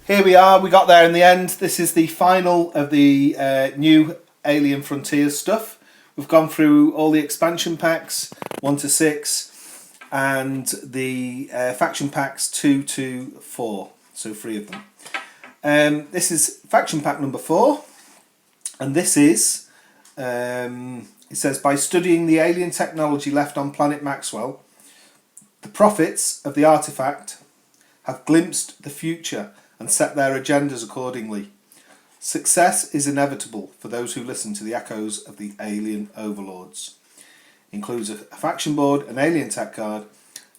Here we are, we got there in the end. This is the final of the new Alien Frontiers stuff. We've gone through all the expansion packs, 1 to 6, and the faction packs 2 to 4, so 3 of them. This is faction pack number 4, and this is, it says, by studying the alien technology left on planet Maxwell, the prophets of the artifact have glimpsed the future and set their agendas accordingly. Success is inevitable for those who listen to the echoes of the alien overlords. Includes a faction board, an alien tech card,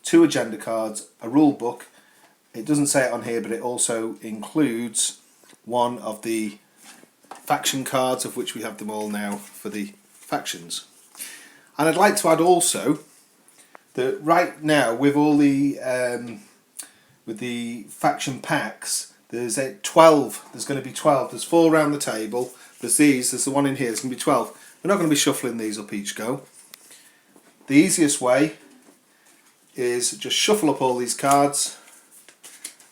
2 agenda cards, a rule book. It doesn't say it on here, but it also includes one of the faction cards, of which we have them all now for the factions. And I'd like to add also that right now with all the faction packs, there's 12. There's going to be 12. There's 4 around the table. There's the one in here. There's going to be 12. We're not going to be shuffling these up each go. The easiest way is just shuffle up all these cards,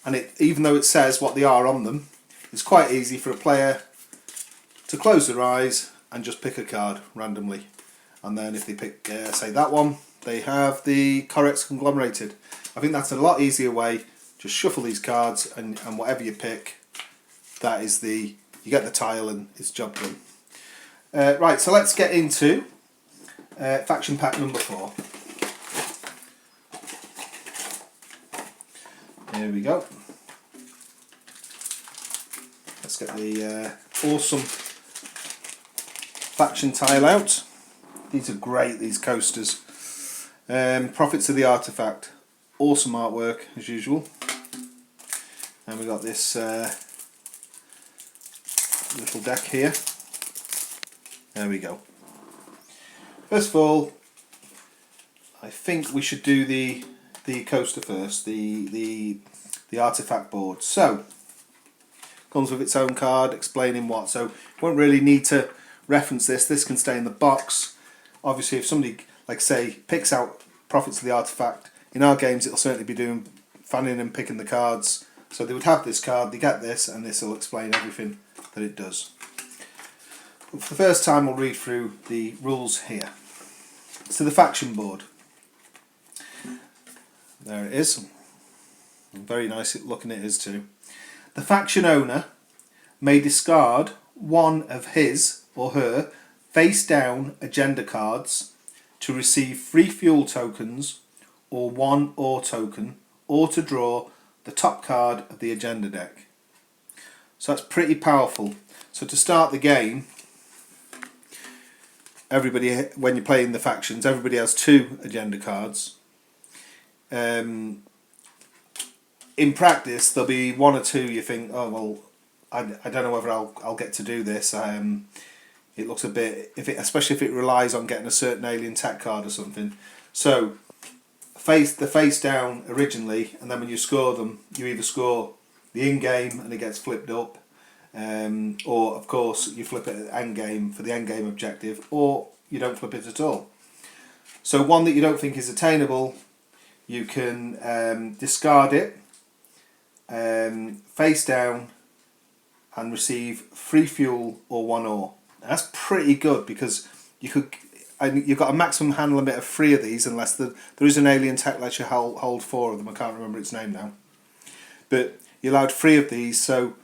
and even though it says what they are on them, it's quite easy for a player to close their eyes and just pick a card randomly. And then if they pick, say that one, they have the Corex Conglomerated. I think that's a lot easier way. Just shuffle these cards, and whatever you pick, that is you get the tile and it's job done. Right, so let's get into faction pack number 4. Here we go. Let's get the awesome faction tile out. These are great, these coasters. Prophets of the Artifact. Awesome artwork as usual. And we've got this little deck here. There we go. First of all, I think we should do the coaster first, the artifact board. So, comes with its own card explaining what. So, won't really need to reference this. This can stay in the box. Obviously, if somebody, like say, picks out Prophets of the Artifact, in our games it'll certainly be doing fanning and picking the cards. So they would have this card, they get this, and this will explain everything that it does. But for the first time we'll read through the rules here. So the faction board. There it is. Very nice looking it is too. The faction owner may discard one of his or her face down agenda cards to receive free fuel tokens or 1 ore token, or to draw the top card of the agenda deck. So that's pretty powerful. So to start the game, everybody, when you're playing the factions, everybody has 2 agenda cards. In practice there'll be 1 or 2 you think, oh well, I don't know whether I'll get to do this. It looks a bit, especially if it relies on getting a certain alien tech card or something. So the face down originally, and then when you score them, you either score the in-game and it gets flipped up, or of course you flip it at end game for the end game objective, or you don't flip it at all. So one that you don't think is attainable, you can discard it, face down, and receive free fuel or 1 ore. That's pretty good, because you've got a maximum hand limit of 3 of these, unless there is an alien tech lets you hold 4 of them. I can't remember its name now. But you're allowed 3 of these, so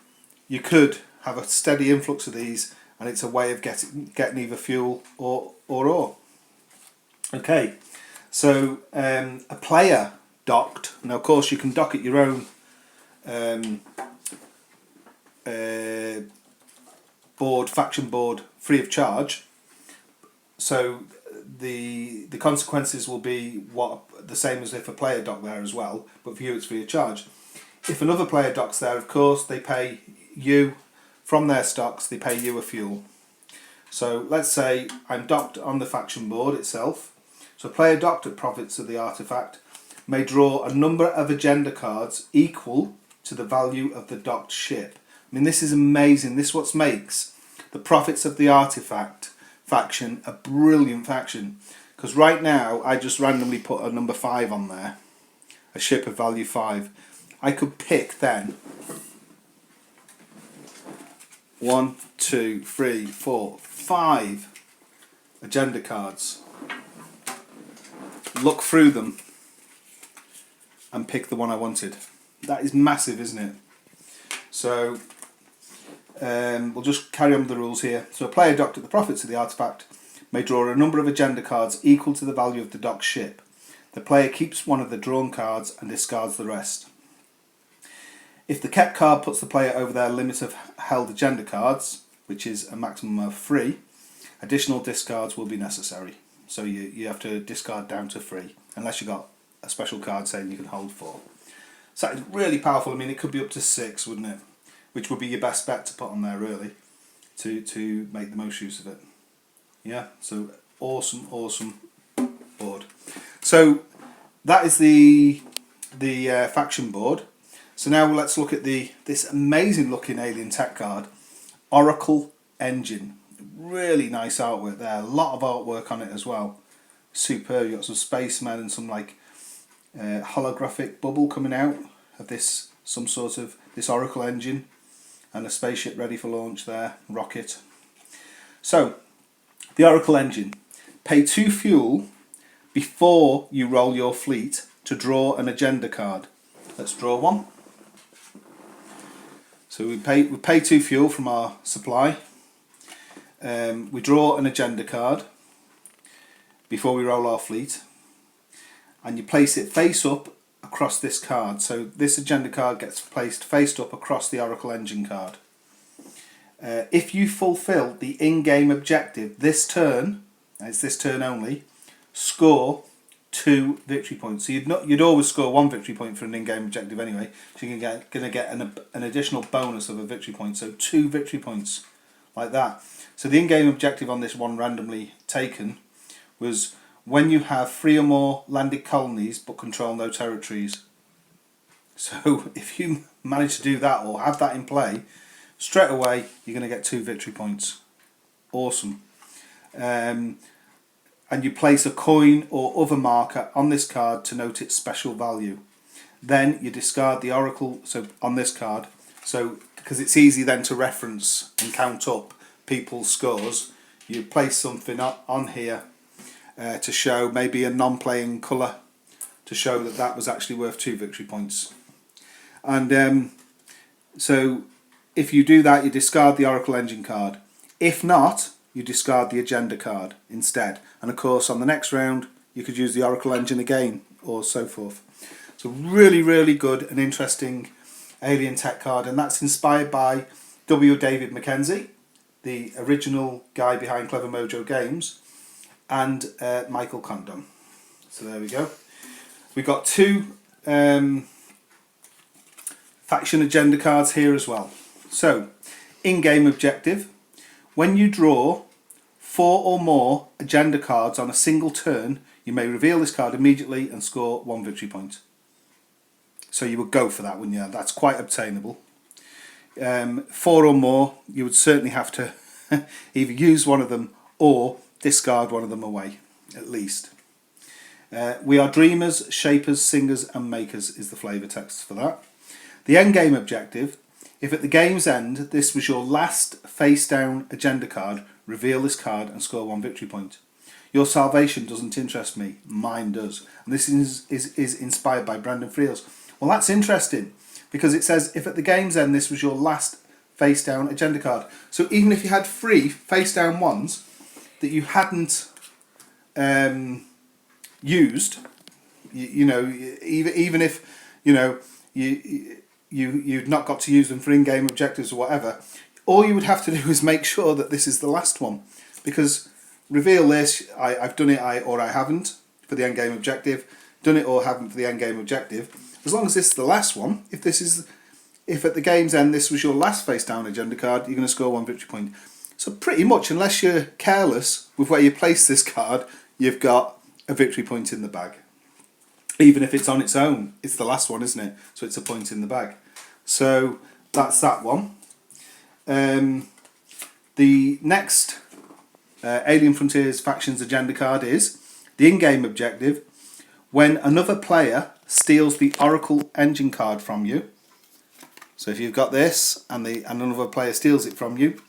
you could have a steady influx of these, and it's a way of getting either fuel or ore. Okay, so a player docked. Now, of course, you can dock at your own faction board, free of charge. So the consequences will be the same as if a player docked there as well, but for you it's free of charge. If another player docks there, of course, they pay you from their stocks, they pay you a fuel. So let's say I'm docked on the faction board itself. So a player docked at Prophets of the Artifact may draw a number of agenda cards equal to the value of the docked ship. I mean, this is amazing. This is what makes the Prophets of the Artifact faction a brilliant faction, because right now I just randomly put a number 5 on there, a ship of value 5. I could pick then 1, 2, 3, 4, 5 agenda cards. Look through them and pick the one I wanted. That is massive, isn't it? So we'll just carry on with the rules here. So a player docked at the profits of the artifact may draw a number of agenda cards equal to the value of the docked ship. The player keeps one of the drawn cards and discards the rest. If the kept card puts the player over their limit of held agenda cards, which is a maximum of 3, additional discards will be necessary. So you have to discard down to 3, unless you've got a special card saying you can hold 4. So it's really powerful. I mean, it could be up to 6, wouldn't it? Which would be your best bet to put on there, really, to make the most use of it. Yeah, so awesome board. So that is the faction board. So now let's look at this amazing looking alien tech card, Oracle Engine. Really nice artwork there. A lot of artwork on it as well. Superb. You got some spacemen and some like holographic bubble coming out of this, some sort of this Oracle Engine, and a spaceship ready for launch there, rocket. So the Oracle Engine. Pay 2 fuel before you roll your fleet to draw an agenda card. Let's draw one. So we pay 2 fuel from our supply. We draw an agenda card before we roll our fleet, and you place it face up across this card. So this agenda card gets placed face up across the Oracle Engine card. If you fulfill the in-game objective this turn, and it's this turn only, score 2 victory points. So you'd always score 1 victory point for an in-game objective anyway. So you're going to get an additional bonus of a victory point. So 2 victory points, like that. So the in-game objective on this one randomly taken was when you have 3 or more landed colonies but control no territories. So if you manage to do that or have that in play, straight away you're going to get 2 victory points. Awesome. And you place a coin or other marker on this card to note its special value. Then you discard the Oracle, so on this card, so because it's easy then to reference and count up people's scores, you place something on here to show maybe a non-playing colour to show that that was actually worth 2 victory points. And so if you do that, you discard the Oracle Engine card. If not, you discard the agenda card instead. And of course on the next round you could use the Oracle Engine again, or so forth. So really good and interesting alien tech card, and that's inspired by W. David Mackenzie, the original guy behind Clever Mojo Games, and Michael Condon. So there we go. We've got 2 faction agenda cards here as well. So, in-game objective. When you draw 4 or more agenda cards on a single turn, you may reveal this card immediately and score 1 victory point. So you would go for that, wouldn't you? That's quite obtainable. 4 or more, you would certainly have to either use one of them or discard one of them away, at least. We are dreamers, shapers, singers and makers is the flavour text for that. The endgame objective. If at the game's end this was your last face down agenda card, reveal this card and score 1 victory point. Your salvation doesn't interest me, mine does. And this is inspired by Brandon Friels. Well, that's interesting because it says if at the game's end this was your last face down agenda card. So even if you had 3 face down ones that you hadn't used, you know, even if you know you'd not got to use them for in-game objectives or whatever, all you would have to do is make sure that this is the last one, because reveal this, I've done it or I haven't for the end-game objective, done it or haven't for the end-game objective. As long as this is the last one, if at the game's end this was your last face down agenda card, you're going to score 1 victory point. So pretty much, unless you're careless with where you place this card, you've got a victory point in the bag. Even if it's on its own, it's the last one, isn't it? So it's a point in the bag. So that's that one. The next Alien Frontiers Factions agenda card is the in-game objective. When another player steals the Oracle Engine card from you, So if you've got this and another player steals it from you,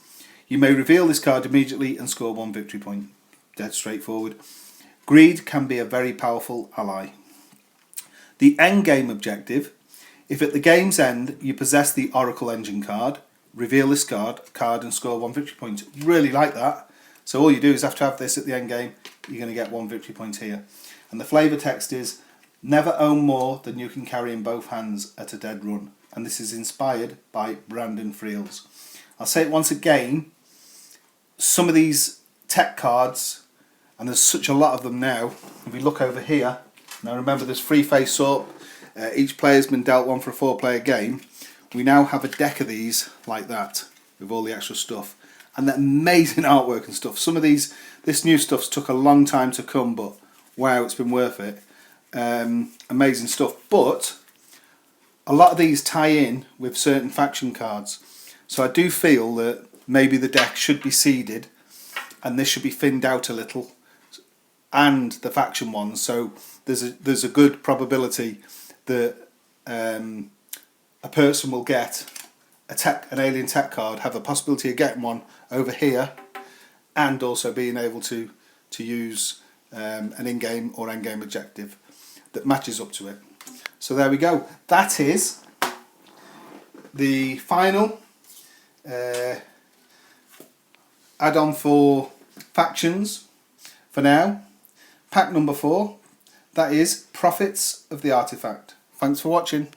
you may reveal this card immediately and score 1 victory point. Dead straightforward. Greed can be a very powerful ally. The endgame objective: if at the game's end you possess the Oracle Engine card, reveal this card and score 1 victory point. Really like that. So all you do is after have this at the end game, you're going to get 1 victory point here. And the flavour text is, never own more than you can carry in both hands at a dead run. And this is inspired by Brandon Friels. I'll say it once again, some of these tech cards, and there's such a lot of them now, if we look over here, now remember there's 3 face up, each player's been dealt one for a 4-player game. We now have a deck of these like that, with all the extra stuff. And the amazing artwork and stuff. Some of this new stuff's took a long time to come, but wow, it's been worth it. Amazing stuff. But a lot of these tie in with certain faction cards. So I do feel that maybe the deck should be seeded and this should be thinned out a little, and the faction ones. So there's a good probability that a person will get an alien tech card, have a possibility of getting one over here, and also being able to use an in-game or end-game objective that matches up to it. So there we go. That is the final add-on for factions for now. Pack number 4. That is Prophets of the Artifact. Thanks for watching.